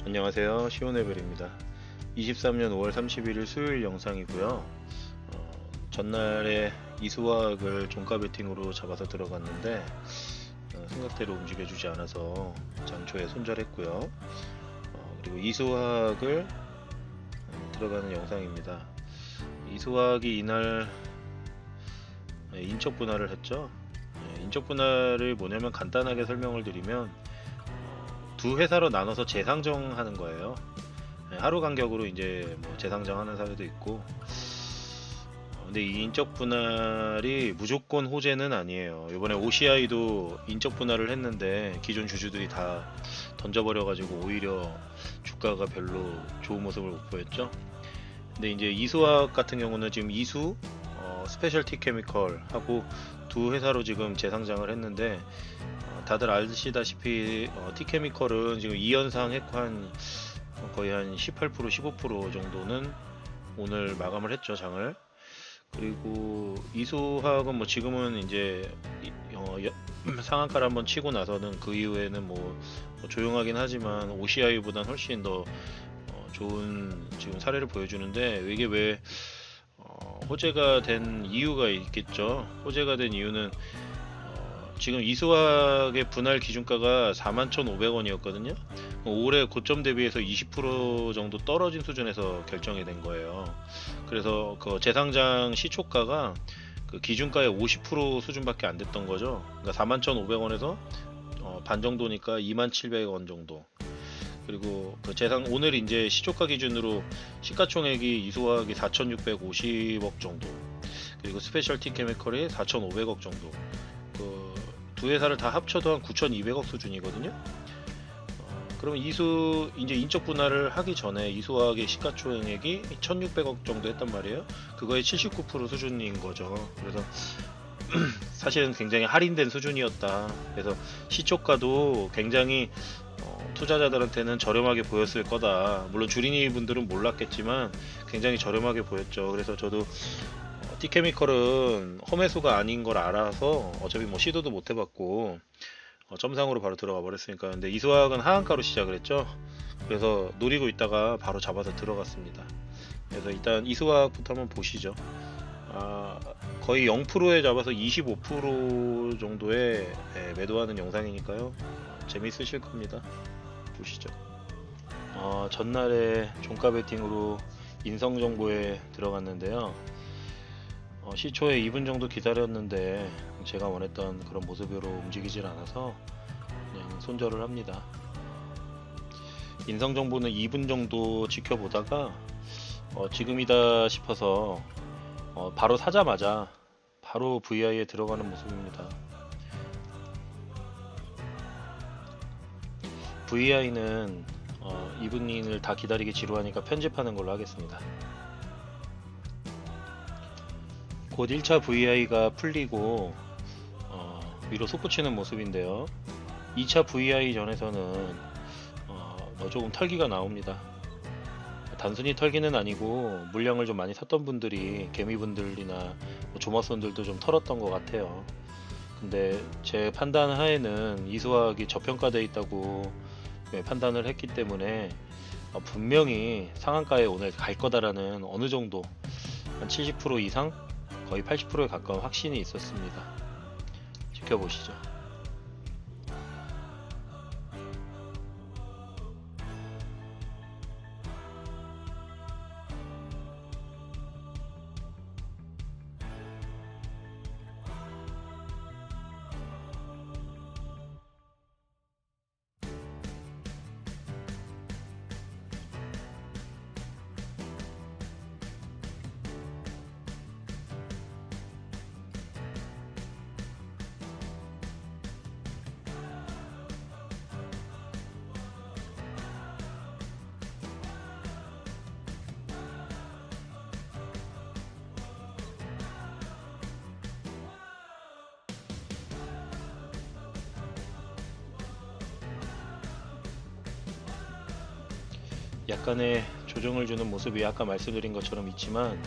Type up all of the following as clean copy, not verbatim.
안녕하세요. 시오네벨입니다. 23년 5월 31일 수요일 영상이고요. 전날에 이수학을 종가 베팅으로 잡아서 들어갔는데 생각대로 움직여주지 않아서 장초에 손절했고요. 그리고 이수학을 들어가는 영상입니다. 이수학이 이날 인적 분할을 했죠. 인적 분할을 뭐냐면 간단하게 설명을 드리면 두 회사로 나눠서 재상정하는 거예요. 하루 간격으로 이제 뭐 재상정하는 사례도 있고, 근데 이 인적 분할이 무조건 호재는 아니에요. 이번에 OCI도 인적 분할을 했는데 기존 주주들이 다 던져버려가지고 오히려 주가가 별로 좋은 모습을 못 보였죠. 근데 이제 이수학 같은 경우는 지금 이수, 스페셜티 케미컬 하고 두 회사로 지금 재상장을 했는데 다들 아시다시피 티케미컬은 지금 2연상 했고 거의 한 18% 15% 정도는 오늘 마감을 했죠, 장을. 그리고 이수학은 뭐 지금은 이제 상한가를 한번 치고 나서는 그 이후에는 뭐 조용하긴 하지만 OCI보단 훨씬 더 좋은 지금 사례를 보여주는데, 이게 왜 호재가 된 이유가 있겠죠. 호재가 된 이유는 지금 이수학의 분할 기준가가 41,500원이었거든요. 올해 고점 대비해서 20% 정도 떨어진 수준에서 결정이 된 거예요. 그래서 그 재상장 시초가가 그 기준가의 50% 수준밖에 안 됐던 거죠. 그러니까 41,500원에서 반 정도니까 27,000원 정도. 그리고 그 오늘 이제 시초가 기준으로 시가총액이 이수학이 4,650억 정도, 그리고 스페셜티 케미컬이 4,500억 정도. 그 두 회사를 다 합쳐도 한 9,200억 수준이거든요. 그러면 이제 인적 분할을 하기 전에 이수학의 시가총액이 1,600억 정도 했단 말이에요. 그거의 79% 수준인 거죠. 그래서 사실은 굉장히 할인된 수준이었다. 그래서 시초가도 굉장히 투자자들한테는 저렴하게 보였을 거다. 물론 주린이 분들은 몰랐겠지만 굉장히 저렴하게 보였죠. 그래서 저도 티케미컬은 험해수가 아닌 걸 알아서 어차피 뭐 시도도 못 해봤고 점상으로 바로 들어가 버렸으니까. 근데 이수학은 하한가로 시작을 했죠. 그래서 노리고 있다가 바로 잡아서 들어갔습니다. 그래서 일단 이수학부터 한번 보시죠. 거의 0%에 잡아서 25% 정도에 매도하는 영상이니까요. 재미있으실 겁니다. 보시죠. 전날에 종가 베팅으로 인성정보에 들어갔는데요. 시초에 2분 정도 기다렸는데 제가 원했던 그런 모습으로 움직이질 않아서 그냥 손절을 합니다. 인성정보는 2분 정도 지켜보다가 지금이다 싶어서 바로 사자마자 바로 VI에 들어가는 모습입니다. VI는 2분을 다 기다리기 지루하니까 편집하는 걸로 하겠습니다. 곧 1차 VI가 풀리고 위로 솟구치는 모습인데요. 2차 VI 전에서는 조금 털기가 나옵니다. 단순히 털기는 아니고 물량을 좀 많이 샀던 분들이, 개미분들이나 조마손들도 좀 털었던 것 같아요. 근데 제 판단 하에는 이수학이 저평가되어 있다고 판단을 했기 때문에 분명히 상한가에 오늘 갈 거다라는 어느 정도 한 70% 이상, 거의 80%에 가까운 확신이 있었습니다. 지켜보시죠. 약간의 조정을 주는 모습이 아까 말씀드린 것처럼 있지만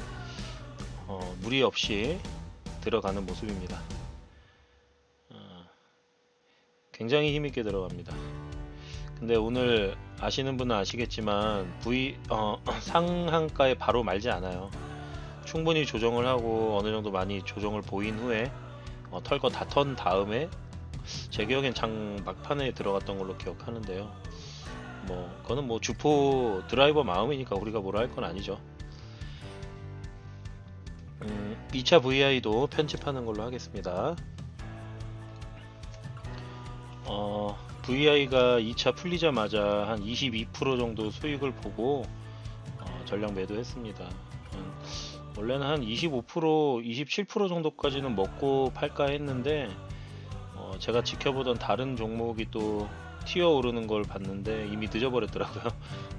무리 없이 들어가는 모습입니다. 굉장히 힘있게 들어갑니다. 근데 오늘 아시는 분은 아시겠지만 상한가에 바로 말지 않아요. 충분히 조정을 하고 어느 정도 많이 조정을 보인 후에 털 거 다 턴 다음에 제 기억엔 장 막판에 들어갔던 걸로 기억하는데요. 뭐 그거는 뭐 주포 드라이버 마음이니까 우리가 뭐라 할 건 아니죠. 2차 VI도 편집하는 걸로 하겠습니다. VI가 2차 풀리자마자 한 22% 정도 수익을 보고 전량 매도했습니다. 원래는 한 25%, 27% 정도까지는 먹고 팔까 했는데 제가 지켜보던 다른 종목이 또 튀어 오르는 걸 봤는데 이미 늦어버렸더라고요.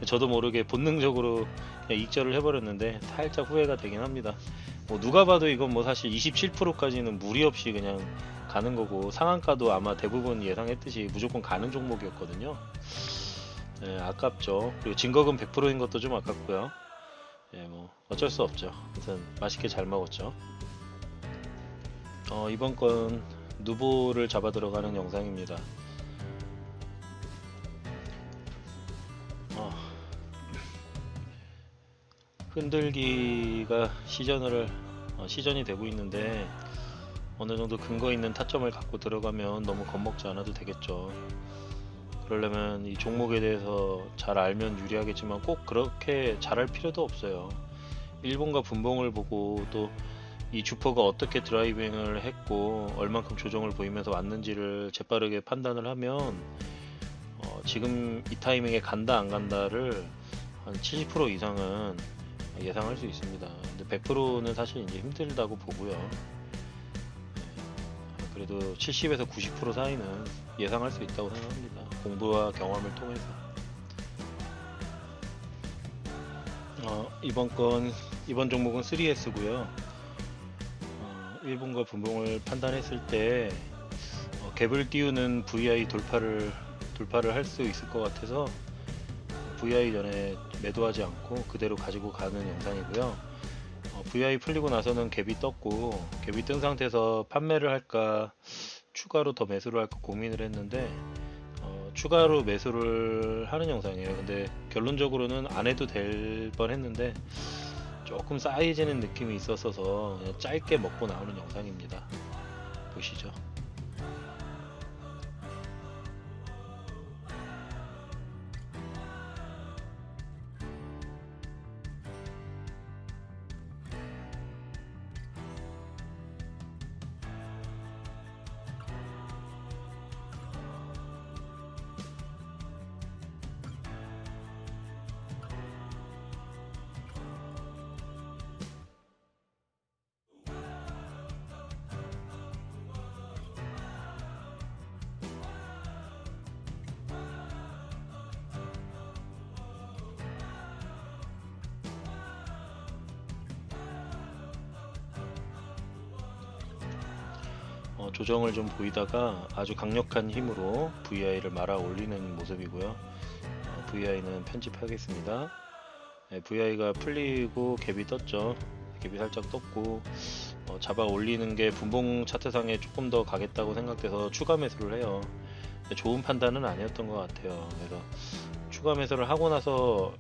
저도 모르게 본능적으로 그냥 익절을 해버렸는데 살짝 후회가 되긴 합니다. 뭐 누가 봐도 이건 뭐 사실 27%까지는 무리 없이 그냥 가는 거고 상한가도 아마 대부분 예상했듯이 무조건 가는 종목이었거든요. 아깝죠. 그리고 증거금 100%인 것도 좀 아깝고요. 뭐 어쩔 수 없죠. 아무튼 맛있게 잘 먹었죠. 이번 건 누보를 잡아 들어가는 영상입니다. 흔들기가 시전이 되고 있는데 어느 정도 근거 있는 타점을 갖고 들어가면 너무 겁먹지 않아도 되겠죠. 그러려면 이 종목에 대해서 잘 알면 유리하겠지만 꼭 그렇게 잘할 필요도 없어요. 일본과 분봉을 보고 또 이 주포가 어떻게 드라이빙을 했고 얼만큼 조정을 보이면서 왔는지를 재빠르게 판단을 하면 지금 이 타이밍에 간다 안 간다를 한 70% 이상은 예상할 수 있습니다. 근데 100%는 사실 이제 힘들다고 보고요. 그래도 70에서 90% 사이는 예상할 수 있다고 생각합니다. 공부와 경험을 통해서. 이번 종목은 3S고요. 1분과 분봉을 판단했을 때 갭을 띄우는 VI 돌파를 할 수 있을 것 같아서 VI 전에 매도하지 않고 그대로 가지고 가는 영상이고요. VI 풀리고 나서는 갭이 떴고 갭이 뜬 상태에서 판매를 할까 추가로 더 매수를 할까 고민을 했는데 추가로 매수를 하는 영상이에요. 근데 결론적으로는 안 해도 될 뻔 했는데 조금 쌓이지는 느낌이 있었어서 그냥 짧게 먹고 나오는 영상입니다. 보시죠. 조정을 좀 보이다가 아주 강력한 힘으로 VI를 말아 올리는 모습이고요. VI는 편집하겠습니다. VI가 풀리고 갭이 떴죠. 갭이 살짝 떴고 잡아 올리는 게 분봉 차트상에 조금 더 가겠다고 생각돼서 추가 매수를 해요. 좋은 판단은 아니었던 것 같아요. 그래서 추가 매수를 하고 나서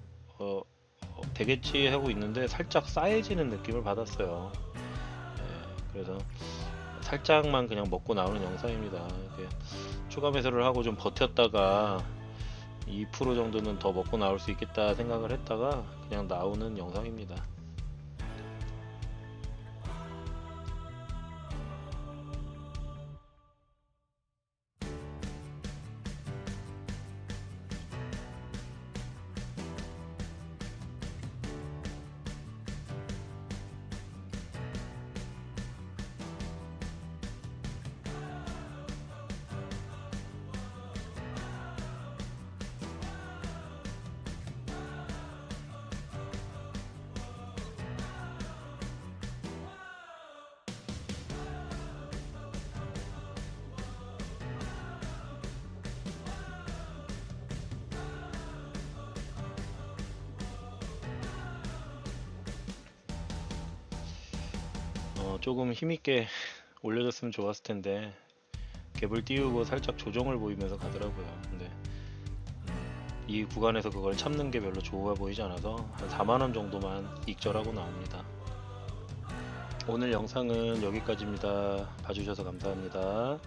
되겠지 하고 있는데 살짝 싸해지는 느낌을 받았어요. 그래서 살짝만 그냥 먹고 나오는 영상입니다. 추가 매수를 하고 좀 버텼다가 2% 정도는 더 먹고 나올 수 있겠다 생각을 했다가 그냥 나오는 영상입니다. 조금 힘있게 올려줬으면 좋았을 텐데 갭을 띄우고 살짝 조정을 보이면서 가더라고요. 근데 이 구간에서 그걸 참는 게 별로 좋아 보이지 않아서 한 4만원 정도만 익절하고 나옵니다. 오늘 영상은 여기까지입니다. 봐주셔서 감사합니다.